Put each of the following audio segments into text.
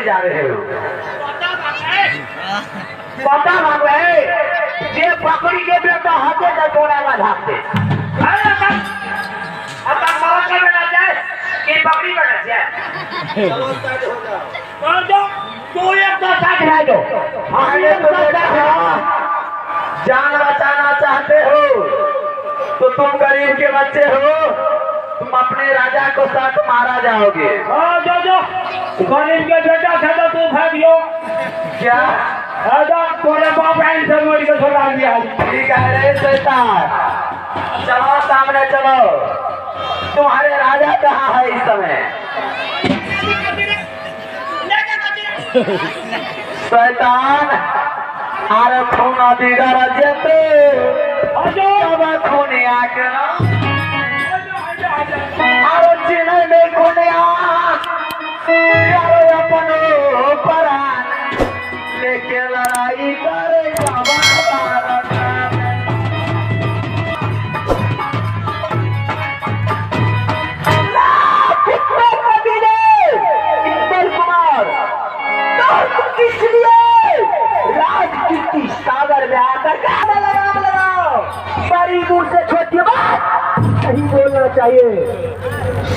जा रहे हो पता मांग रहे ये पकड़ी के बेटा हाथे का टोरा में भागते अब मौत में ना जाए कि पकड़ी में ना जाए चलो स्टार्ट हो जाओ तो एक तो साथ रह दो आगे तो जान बचाना चाहते हो तो तुम गरीब के बच्चे हो तुम अपने राजा को साथ मारा जाओगे। जो गरीब के बेटा था तो तू भागियो क्या तोरे बाप से मोड़ी को छोड़ा दिया। ठीक है रे शैतान चलो सामने चलो तुम्हारे राजा कहाँ है इस समय। शैतान अरे खून बिगड़ जेते खून आके आरो चिन्ह में खुनिया अपनो परान लेके लड़ाई करेगा राजनीति सागर में आकर लगाओ बड़ी दूर से छोटी बात नहीं बोलना चाहिए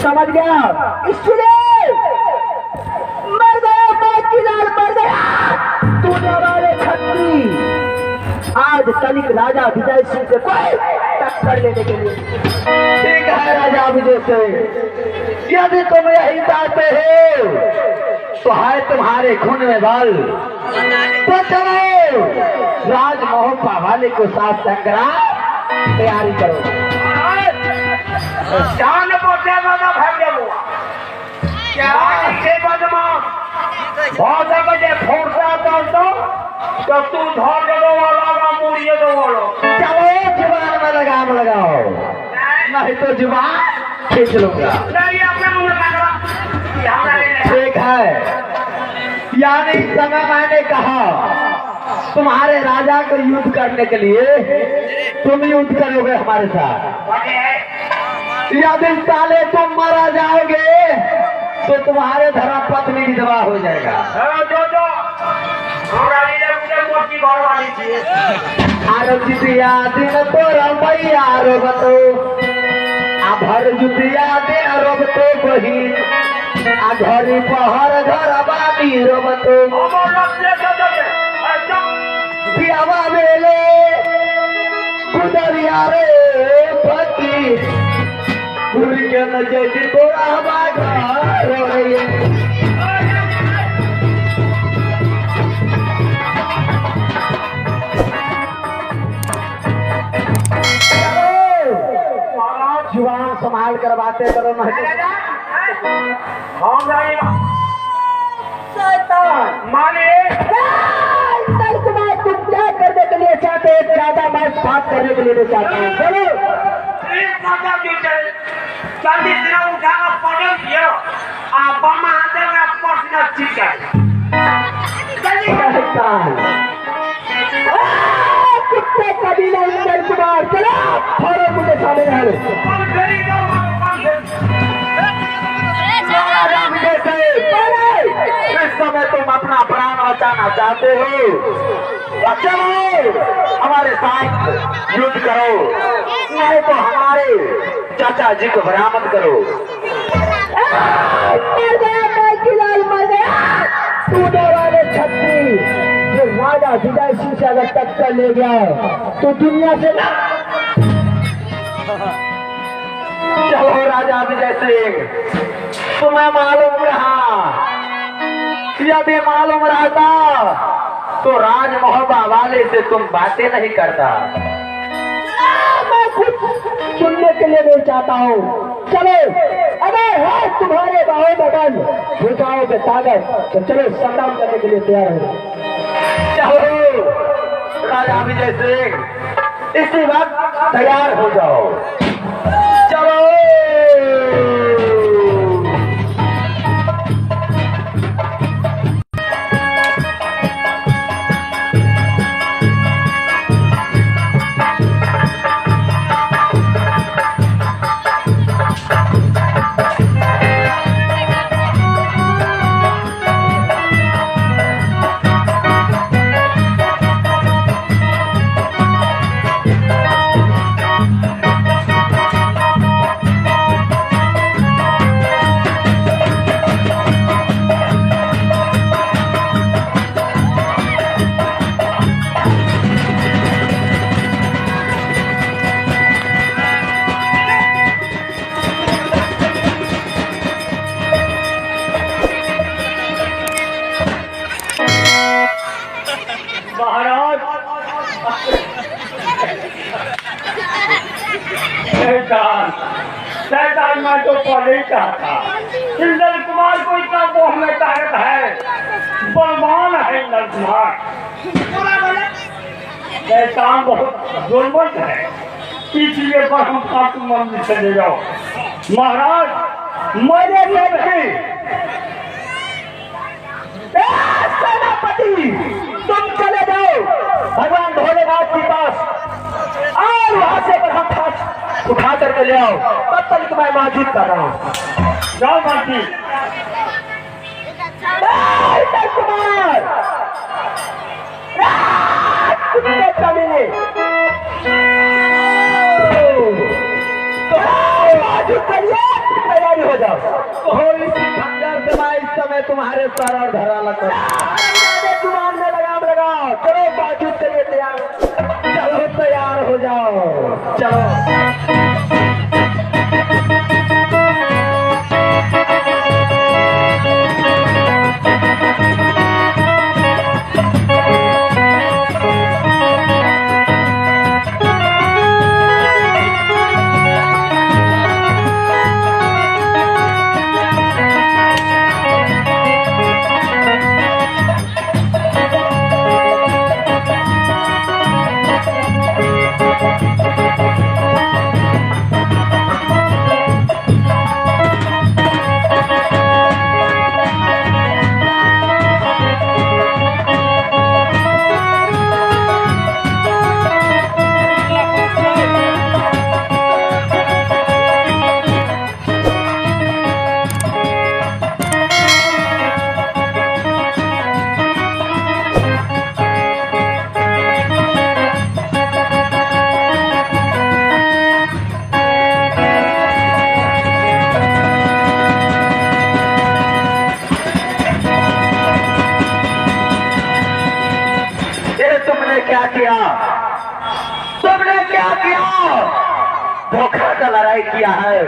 समझ गया। इसलिए मर गया बाकीलाल मर गया तूने हमारे खत्री आज कलिक राजा विजय सिंह से कोई टक्कर लेने के लिए। ठीक है राजा विजय सिंह यदि तुम यही चाहते हो तो है तुम्हारे खून में बल तो चलो राजमोहन पावाले को साथ संग्राम तैयारी करो। जान पोते वाला भाग्य हुआ क्या से बदमाश बहुत बजे फोड़ता तो तू धर दो वाला का मुड़िए दो बोलो चलो जुबान में लगाओ नहीं तो जुबान खींच लूंगा। नहीं अपने मुंह में ठीक है यानी समय मैंने कहा तुम्हारे राजा को युद्ध करने के लिए तुम युद्ध करोगे हमारे साथ। यदि साले तुम मारा जाओगे तो तुम्हारे धर्म पत्नी विधवा हो जाएगा। आरो जुतिया दिन तो रमैया रोबतो आ भर जुतिया दे रोबतो बहिन आ घरी पहर घर बानी रोबतो पियावा मेले गुदरिया रे पति पूरी के न जैसी तोरा बागा रो रही है। जुबान संभाल कर बातें करो माने तुम क्या करने के लिए चाहते हो ज्यादा मैं बात करने के लिए चाहता हूँ। चलो जल्दी से उठा पड़ल दियो आप बमा हाथे में पर्सनल ठीक है कुत्ते कबीला इंदर कुमार चलो और मुझे सामने आ इस समय तुम अपना प्राण बचाना चाहते हो चलो हमारे साथ युद्ध करो नहीं तो हमारे चाचा जी को बरामद करो। मर गया मर गया तूने वाले छत्री जो राजा विजय सिंह से अगर टक्कर ले गया तो दुनिया से ना चलो राजा विजय सिंह तुम्हें मालूम रहा यदि मालूम रहता तो राजमोहबा वाले से तुम बातें नहीं करता। मैं कुछ सुनने के लिए नहीं चाहता हूँ। चलो अगर है तुम्हारे बाहों बदन भूताओं के ताकत तो चलो संग्राम करने के लिए तैयार हो। चलो राजा विजय सिंह, इसी वक्त तैयार हो जाओ। चलो महाराज शैतान मैं तो पहले ही कहा था, इंद्र कुमार को इतना मोह में ताकत है, बलवान है इंद्र कुमार। शैतान बहुत जुल्मत है, इसलिए हम काटू मंदिर चले जाओ। महाराज मेरे लिए नहीं, सेनापति तुम चले जाओ भगवान भोलेनाथ के पास और वहां से ब्रह्मध्वज उठा करके ले आओ। तब तक मैं मौजूद कर रहा हूँ। जाओ मंत्री। कुमार कमीने मौजूद करिए, तैयारी हो जाओ। होली खंजर से मैं इस समय तुम्हारे सर और धरा लगा जुबान में लगाम लगाओ। चलो बाजूद के लिए तैयार, चलो तैयार हो जाओ। चलो क्या किया? तुमने क्या किया? धोखा का लड़ाई किया है।